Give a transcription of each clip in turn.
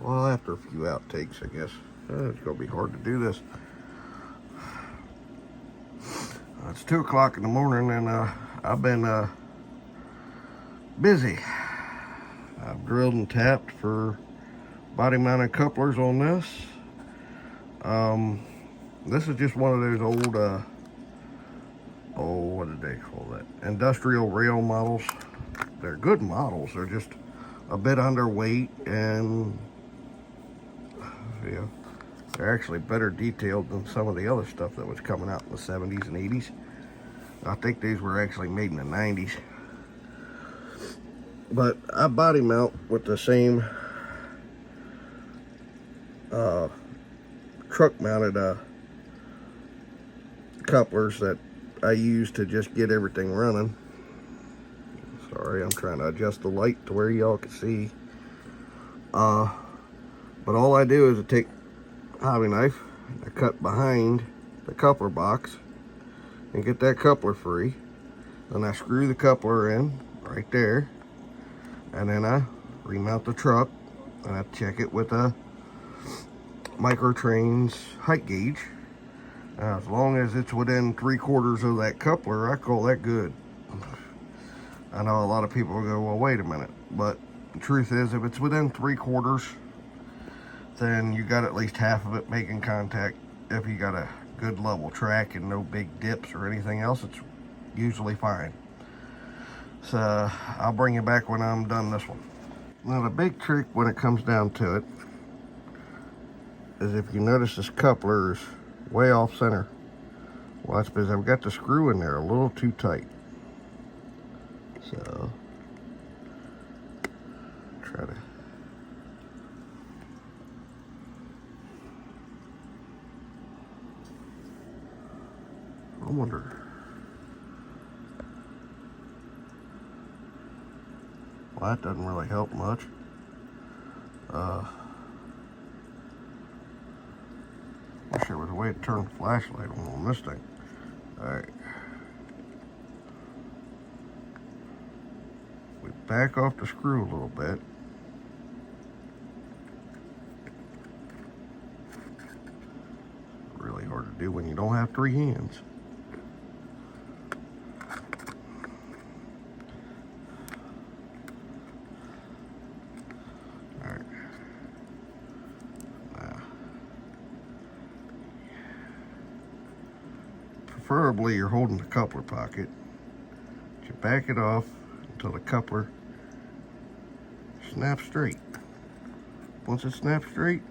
Well, after a few outtakes, I guess. It's gonna be hard to do this. It's 2 o'clock in the morning, and I've been busy. I've drilled and tapped for body mounted couplers on this. This is just one of those old, what did they call that? Industrial rail models. They're good models. They're just a bit underweight, and yeah, they're actually better detailed than some of the other stuff that was coming out in the 70s and 80s. I think these were actually made in the 90s. But I body mount with the same truck mounted couplers that I use to just get everything running. Sorry, I'm trying to adjust the light to where y'all can see. But all I do is I take a hobby knife, I cut behind the coupler box and get that coupler free. Then I screw the coupler in right there, and then I remount the truck and I check it with a Microtrains height gauge. As long as it's within 3/4 of that coupler, I call that good. I know a lot of people will go, well, wait a minute, but the truth is, if it's within 3/4, then you got at least half of it making contact. If you got a good level track and no big dips or anything else, it's usually fine. So I'll bring you back when I'm done this one. Now, the big trick when it comes down to it is, if you notice this coupler is way off center. Well, that's because I've got the screw in there a little too tight. So try to I wonder. Well, that doesn't really help much. Wish there was a way to turn the flashlight on this thing. Alright. We back off the screw a little bit. Really hard to do when you don't have 3 hands. Preferably you're holding the coupler pocket. You back it off until the coupler snaps straight. Once it snaps straight,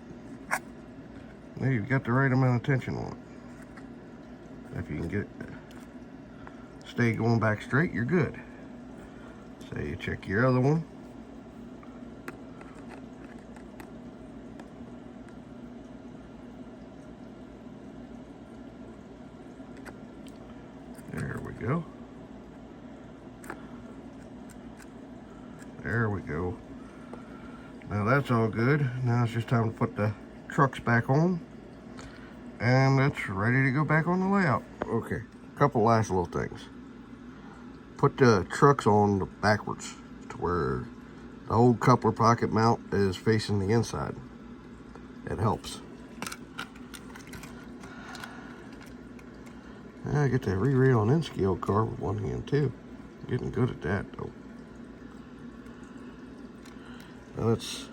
now you've got the right amount of tension on it. If you can get it stay going back straight, you're good. So you check your other one. There we go. There we go. Now that's all good. Now it's just time to put the trucks back on, and it's ready to go back on the layout. Okay, a couple last little things. Put the trucks on backwards to where the old coupler pocket mount is facing the inside. It helps. I get to re-rail an N-scale car with one hand too. I'm getting good at that though. Now let's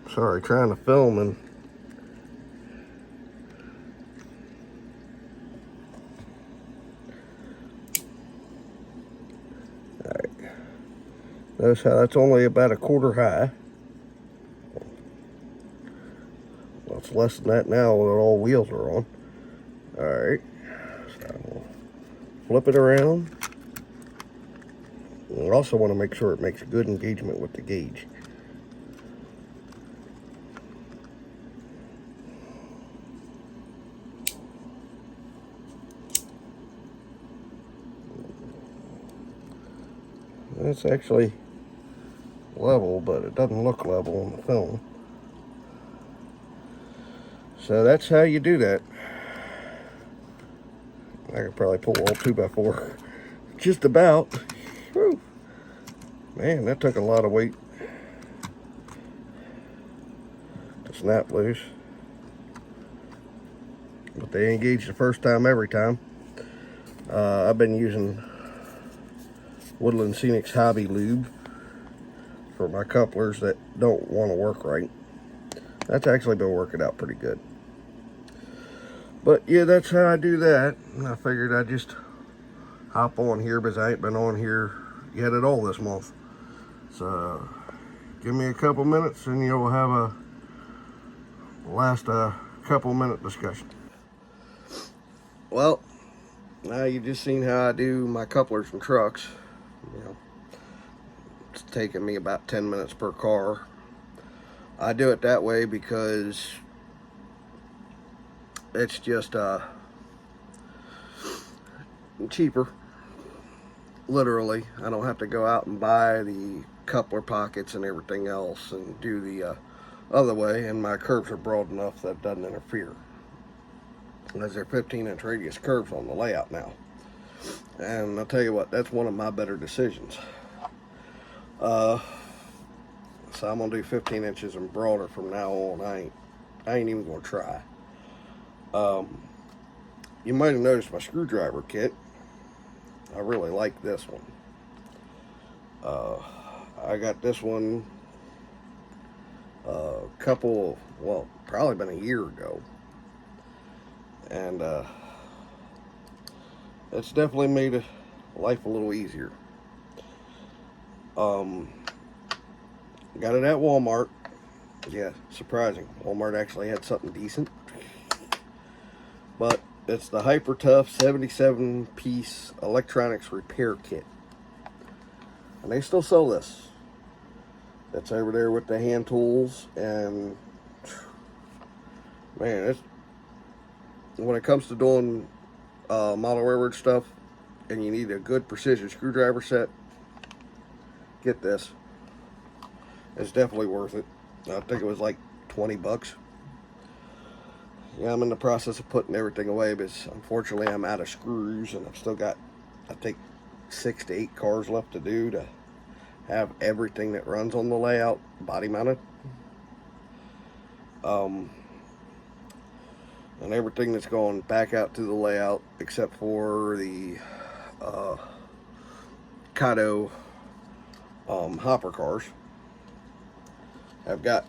sorry, trying to film and notice how that's only about 1/4 high. Well, it's less than that now when all wheels are on. Alright, so we'll flip it around. We also want to make sure it makes good engagement with the gauge. It's actually level, but it doesn't look level on the film. So that's how you do that. I could probably pull all 2x4. Just about. Whew. Man, that took a lot of weight to snap loose. But they engage the first time every time. I've been using Woodland Scenics Hobby Lube for my couplers that don't want to work right. That's actually been working out pretty good. But yeah, that's how I do that. And I figured I'd just hop on here because I ain't been on here yet at all this month. So give me a couple minutes and you'll have a last couple minute discussion. Well, now you just seen how I do my couplers and trucks. You know, it's taking me about 10 minutes per car. I do it that way because it's just cheaper. Literally, I don't have to go out and buy the coupler pockets and everything else and do the other way, and my curves are broad enough that it doesn't interfere, as they're 15-inch radius curves on the layout now. And I'll tell you what, that's one of my better decisions. So I'm gonna do 15 inches and broader from now on. I ain't even gonna try. You might have noticed my screwdriver kit. I really like this one. I got this one probably been a year ago. And it's definitely made life a little easier. Got it at Walmart. Yeah, surprising. Walmart actually had something decent. But it's the Hyper Tough 77-piece electronics repair kit. And they still sell this. That's over there with the hand tools. And man, when it comes to doing model railroad stuff and you need a good precision screwdriver set, get this. It's definitely worth it. I think it was like 20 bucks. Yeah, I'm in the process of putting everything away because unfortunately I'm out of screws and I've still got, I think, 6 to 8 cars left to do to have everything that runs on the layout body mounted. And everything that's going back out to the layout except for the Kato hopper cars. I've got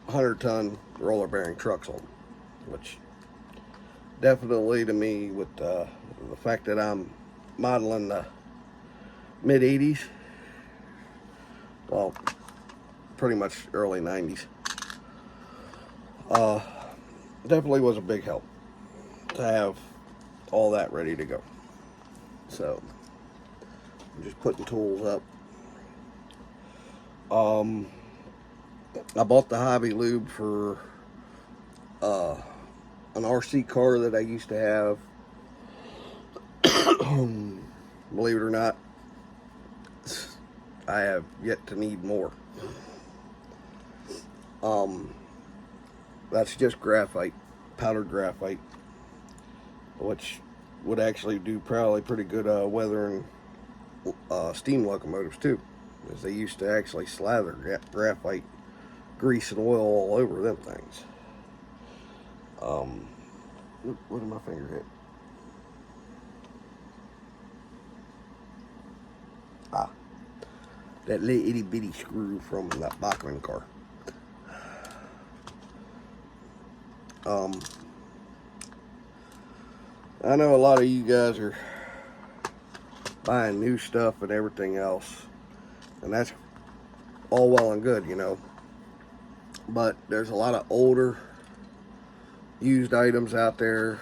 100-ton roller bearing trucks on them, which definitely to me, with the fact that I'm modeling the mid 80s, well, pretty much early 90s, definitely was a big help to have all that ready to go. So I'm just putting tools up. I bought the Hobby Lube for an RC car that I used to have. Believe it or not, I have yet to need more. That's just graphite, powdered graphite, which would actually do probably pretty good weathering steam locomotives too, because they used to actually slather graphite grease and oil all over them things. Where did my finger hit? That little itty bitty screw from that Bachmann car. I know a lot of you guys are buying new stuff and everything else, and that's all well and good, you know, but there's a lot of older used items out there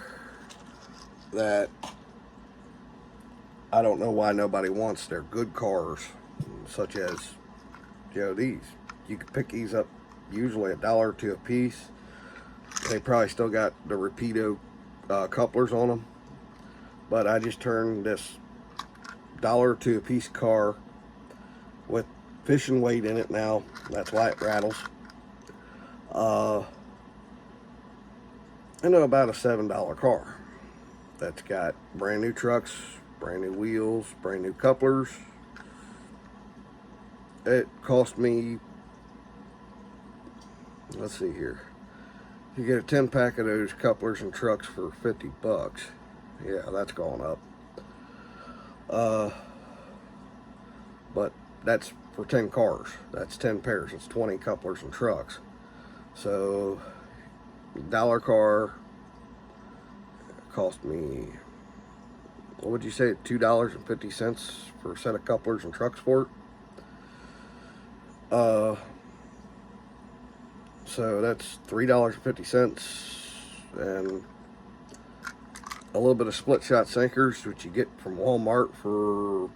that I don't know why nobody wants. They're good cars, such as, you know, these. You can pick these up usually $1 or $2 a piece. They probably still got the Rapido couplers on them, but I just turned this $1 or $2 a piece car with fishing weight in it now. That's why it rattles. Into about a $7 car. that's got brand new trucks, brand new wheels, brand new couplers. It cost me, let's see here, you get a 10 pack of those couplers and trucks for 50 bucks. Yeah, that's gone up. But that's for 10 cars. That's 10 pairs. It's 20 couplers and trucks. So, dollar car cost me, what would you say, $2.50 for a set of couplers and trucks for it? So that's $3.50, and a little bit of split shot sinkers, which you get from Walmart for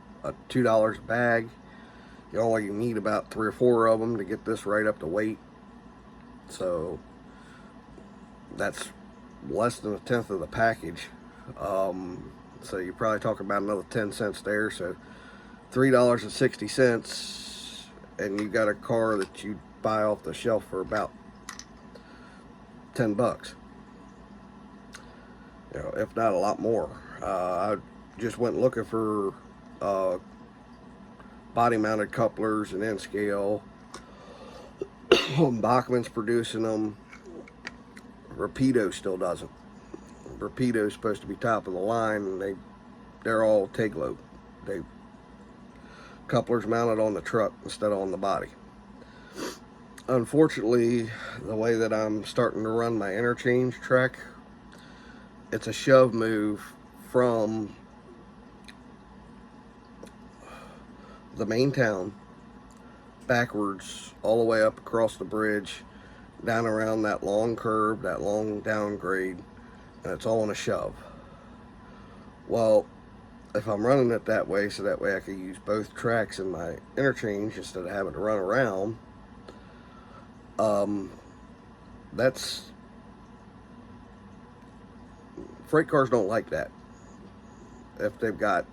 $2 a bag. You only need about 3 or 4 of them to get this right up to weight. So that's less than 1/10 of the package. So you're probably talking about another 10 cents there. So $3.60, and you got a car that you buy off the shelf for about 10 bucks. You know, if not a lot more. I just went looking for body mounted couplers and N scale. Bachmann's producing them. Rapido still doesn't. Rapido's supposed to be top of the line, and they're all Teglo. They couplers mounted on the truck instead of on the body. Unfortunately, the way that I'm starting to run my interchange track, it's a shove move from the main town backwards all the way up across the bridge, down around that long curve, that long downgrade, and it's all in a shove. Well, if I'm running it that way, so that way I can use both tracks in my interchange instead of having to run around, that's, freight cars don't like that if they've got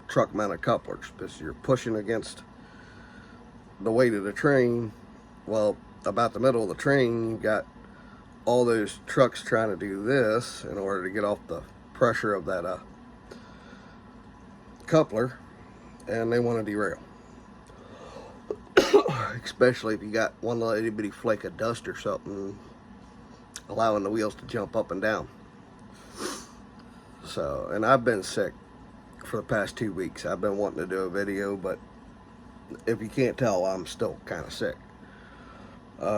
truck mounted couplers, because you're pushing against the weight of the train. Well, about the middle of the train, you've got all those trucks trying to do this in order to get off the pressure of that coupler, and they want to derail. Especially if you got one little bitty flake of dust or something allowing the wheels to jump up and down. So, and I've been sick for the past 2 weeks. I've been wanting to do a video, but if you can't tell, I'm still kind of sick.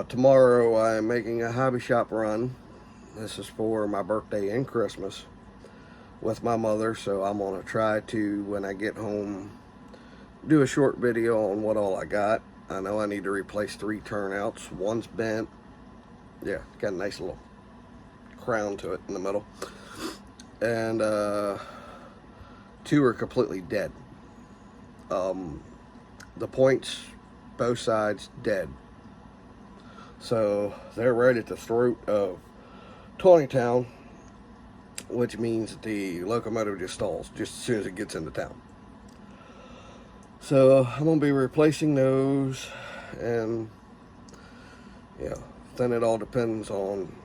Tomorrow I'm making a hobby shop run. This is for my birthday and Christmas with my mother, so I'm going to try to, when I get home, do a short video on what all I got. I know I need to replace 3 turnouts. One's bent. Yeah, got a nice little crown to it in the middle. And 2 are completely dead. The points, both sides, dead. So they're right at the throat of Tawnytown, which means the locomotive just stalls just as soon as it gets into town. So I'm going to be replacing those, and yeah, then it all depends on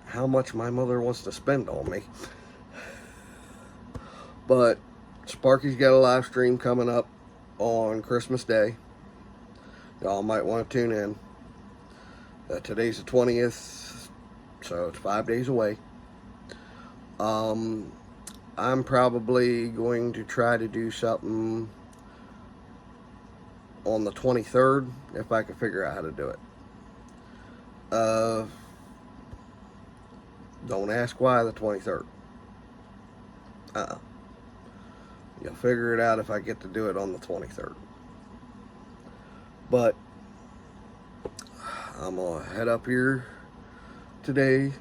how much my mother wants to spend on me. But Sparky's got a live stream coming up on Christmas Day. Y'all might want to tune in. Today's the 20th, so it's 5 days away. I'm probably going to try to do something on the 23rd, if I can figure out how to do it. Don't ask why the 23rd. You'll figure it out if I get to do it on the 23rd. But I'm gonna head up here today.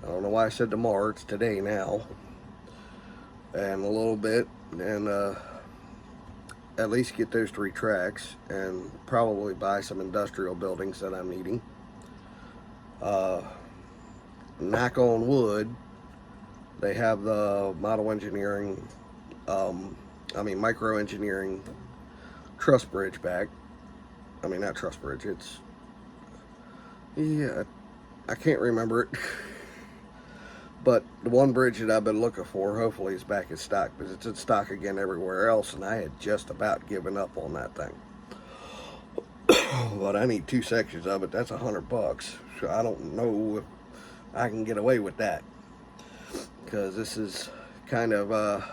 I don't know why I said tomorrow, it's today now. And a little bit, and at least get those 3 tracks, and probably buy some industrial buildings that I'm needing. Knock on wood, they have the model engineering, micro engineering truss bridge back. I mean, not truss bridge, it's, yeah, I can't remember it. But the one bridge that I've been looking for, hopefully, is back in stock, because it's in stock again everywhere else, and I had just about given up on that thing. But I need 2 sections of it. That's $100, so I don't know if I can get away with that, because this is kind of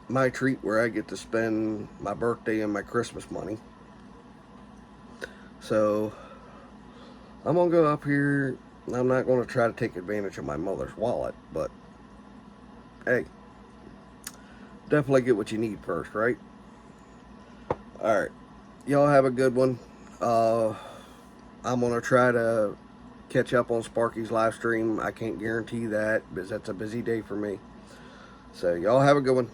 my treat where I get to spend my birthday and my Christmas money. So I'm gonna go up here. I'm not gonna try to take advantage of my mother's wallet, but hey, definitely get what you need first, right? All right, y'all have a good one. I'm gonna try to catch up on Sparky's live stream. I can't guarantee that because that's a busy day for me. So y'all have a good one.